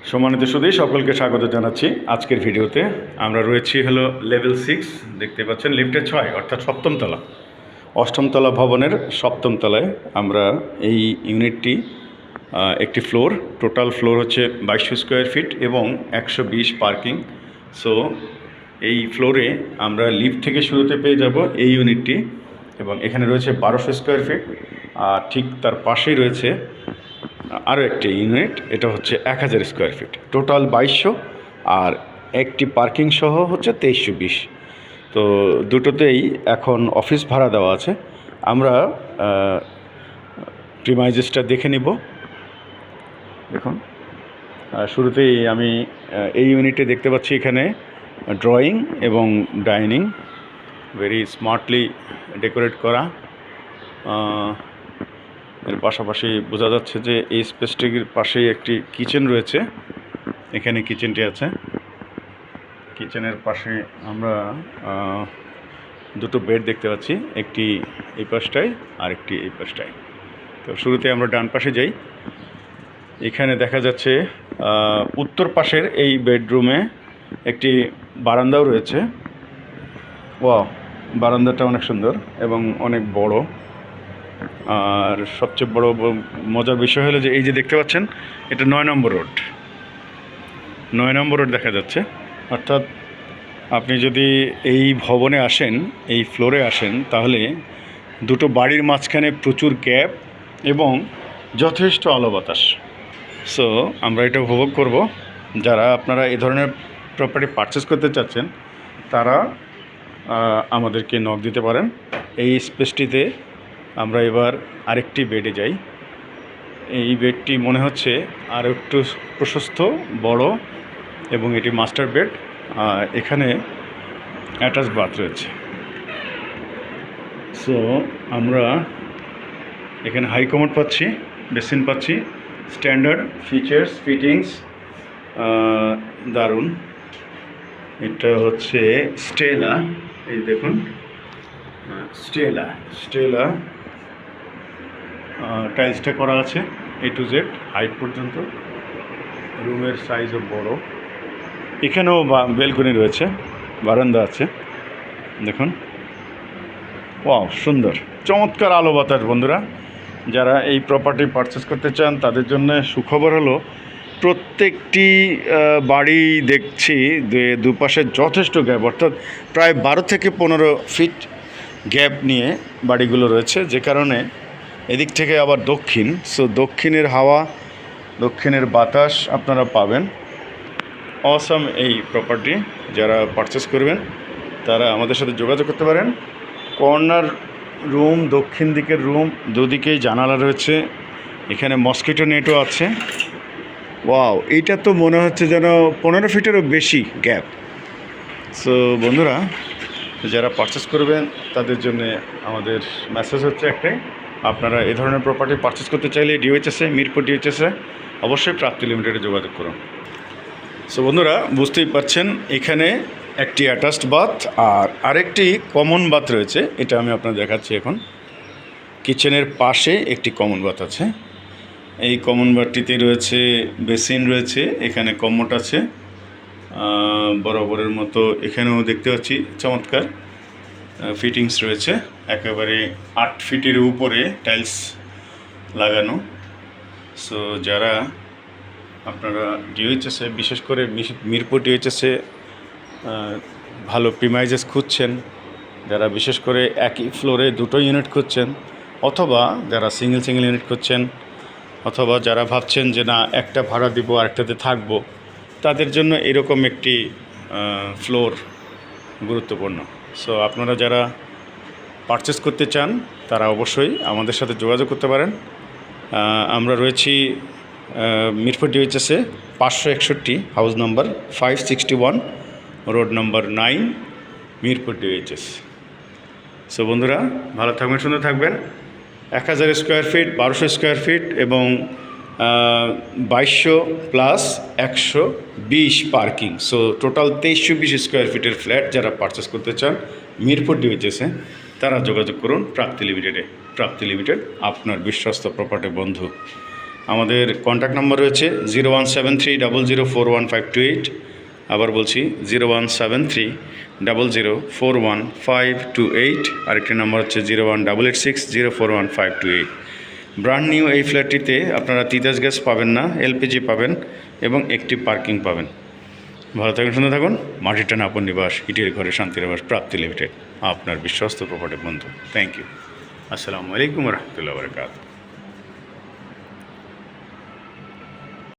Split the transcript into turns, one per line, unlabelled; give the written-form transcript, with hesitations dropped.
সম্মানিত সুধী সকলকে স্বাগত জানাচ্ছি। আজকের ভিডিওতে আমরা রয়েছি হলো লেভেল 6, দেখতে পাচ্ছেন লিফটে 6 অর্থাৎ সপ্তম তলা, অষ্টম তলা ভবনের সপ্তম তলায় আমরা এই ইউনিটটি একটি ফ্লোর, টোটাল ফ্লোর হচ্ছে 2200 স্কোয়ার ফিট এবং 120 পার্কিং। সো এই ফ্লোরে আমরা লিফট থেকে শুরুতে পেয়ে যাব এই ইউনিটটি, এবং এখানে রয়েছে 1200 স্কোয়ার ফিট, আর ঠিক তার পাশেই রয়েছে আরও একটি ইউনিট, এটা হচ্ছে 1000 স্কোয়ার ফিট, টোটাল 2200, আর একটি পার্কিং সহ হচ্ছে 2320। তো দুটোতেই এখন অফিস ভাড়া দেওয়া আছে। আমরা প্রিমাইজেসটা দেখে নিব। দেখুন, শুরুতেই আমি এই ইউনিটে দেখতে পাচ্ছি এখানে ড্রয়িং এবং ডাইনিং ভেরি স্মার্টলি ডেকোরেট করা। এর পাশাপাশি বোঝা যাচ্ছে যে এই স্পেসটির পাশেই একটি কিচেন রয়েছে। এখানে কিচেনটি আছে। কিচেনের পাশে আমরা দুটো বেড দেখতে পাচ্ছি, একটি এই পাশটায় আর একটি এই পাশটায়। তো শুরুতে আমরা ডান পাশে যাই। এখানে দেখা যাচ্ছে উত্তর পাশের এই বেডরুমে একটি বারান্দাও রয়েছে। ওয়াও, বারান্দাটা অনেক সুন্দর এবং অনেক বড়। আর সবচেয়ে বড় মজার বিষয় হলো যে এই যে দেখতে পাচ্ছেন, এটা 9 নম্বর রোড, 9 নম্বর রোড দেখা যাচ্ছে। অর্থাৎ আপনি যদি এই ভবনে আসেন, এই ফ্লোরে আসেন, তাহলে দুটো বাড়ির মাঝখানে প্রচুর গ্যাপ এবং যথেষ্ট আলো বাতাস। সো আমরা এটা উপভোগ করব। যারা আপনারা এই ধরনের প্রপার্টি পারচেস করতে চাচ্ছেন, তারা আমাদেরকে নক দিতে পারেন। এই স্পেসটিতে আমরা এবার আরেকটি বেডে যাই। এই বেডটি মনে হচ্ছে আর একটু প্রশস্ত, বড়, এবং এটি মাস্টার বেড। এখানে অ্যাটাচ বাথ রয়েছে। সো আমরা এখানে হাই কমোড পাচ্ছি, বেসিন পাচ্ছি, স্ট্যান্ডার্ড ফিচার্স, ফিটিংস দারুণ। এটা হচ্ছে স্টেলা, এই দেখুন, স্টেলা টাইলসটা করা আছে A to Z হাইট পর্যন্ত। রুমের সাইজও বড়। এখানেও বেলকনি রয়েছে, বারান্দা আছে, দেখুন। ওয়াও, সুন্দর, চমৎকার আলো বাতাস। বন্ধুরা, যারা এই প্রপার্টি পারচেস করতে চান তাদের জন্য সুখবর হলো প্রত্যেকটি বাড়ি দেখছি দুপাশে যথেষ্ট গ্যাপ, অর্থাৎ প্রায় 12 থেকে 15 ফিট গ্যাপ নিয়ে বাড়িগুলো রয়েছে, যে কারণে এদিক থেকে আবার দক্ষিণ। সো দক্ষিণের হাওয়া, দক্ষিণের বাতাস আপনারা পাবেন। অসাম এই প্রপার্টি। যারা পারচেস করবেন তারা আমাদের সাথে যোগাযোগ করতে পারেন। কর্নার রুম, দক্ষিণ দিকের রুম, দুদিকেই জানালা রয়েছে। এখানে মসকিটো নেটও আছে। ওয়াও, এইটা তো মনে হচ্ছে যেন 15 ফিটেরও বেশি গ্যাপ। সো বন্ধুরা, যারা পারচেস করবেন তাদের জন্য আমাদের মেসেজ হচ্ছে একটাই, আপনারা এই ধরনের প্রপার্টি পারচেস করতে চাইলে ডিওএইচএসে, মিরপুর ডিওএইচএসে অবশ্যই প্রাপ্তি লিমিটেডে যোগাযোগ করুন। সো বন্ধুরা, বুঝতেই পারছেন এখানে একটি অ্যাটাচড বাথ আর আরেকটি কমন বাথ রয়েছে। এটা আমি আপনাদের দেখাচ্ছি এখন। কিচেনের পাশে একটি কমন বাথ আছে। এই কমন বাথটিতে রয়েছে বেসিন রয়েছে, এখানে কমোড আছে বরাবরের মতো। এখানেও দেখতে পাচ্ছি চমৎকার ফিটিংস রয়েছে, একেবারে 8 ফিটের উপরে টাইলস লাগানো। সো যারা আপনারা ডিওএইচএসে, বিশেষ করে মিরপুর ডিওএইচএসে ভালো প্রিমাইজেস খুঁজছেন, যারা বিশেষ করে একই ফ্লোরে দুটো ইউনিট খুঁজছেন, অথবা যারা সিঙ্গেল ইউনিট খুঁজছেন, অথবা যারা ভাবছেন যে না একটা ভাড়া দিব আর একটাতে থাকবো, তাদের জন্য এরকম একটি ফ্লোর গুরুত্বপূর্ণ। সো আপনারা যারা পারচেস করতে চান তারা অবশ্যই আমাদের সাথে যোগাযোগ করতে পারেন। আমরা রয়েছি মিরপুর ডিওএইচএসে 561, house number 561, road number 9, Mirpur DOHS. So বন্ধুরা, ভালো থাকবেন, সুন্দর থাকবেন। 1000 স্কোয়ার ফিট, 1200 স্কোয়ার ফিট এবং 2200 plus 120 parking. So total 2320 square ফিটের ফ্ল্যাট যারা পারচেস করতে চান মিরপুর ডিওএইচএসে, তারা যোগাযোগ করুন প্রাপ্তি লিমিটেডে। প্রাপ্তি লিমিটেড আপনার বিশ্বস্ত প্রপার্টি বন্ধু। আমাদের কন্ট্যাক্ট নাম্বার রয়েছে 0173004158। আবার বলছি 0173004158। আরেকটি নাম্বার হচ্ছে 01886041528। ব্র্যান্ড নিউ এই ফ্ল্যাটটিতে আপনারা তিতাস গ্যাস পাবেন না, এলপিজি পাবেন এবং একটি পার্কিং পাবেন। ভালো থাকুন, সুন্দর থাকুন। মাটির টানা আপন নিবাস, ইটের ঘরে শান্তির আবাস, প্রাপ্তি লিমিটেড, আপনার বিশ্বস্ত প্রপার্টি বন্ধু। Thank you. আসসালামু আলাইকুম রহমতুল্লাহ বরকাত।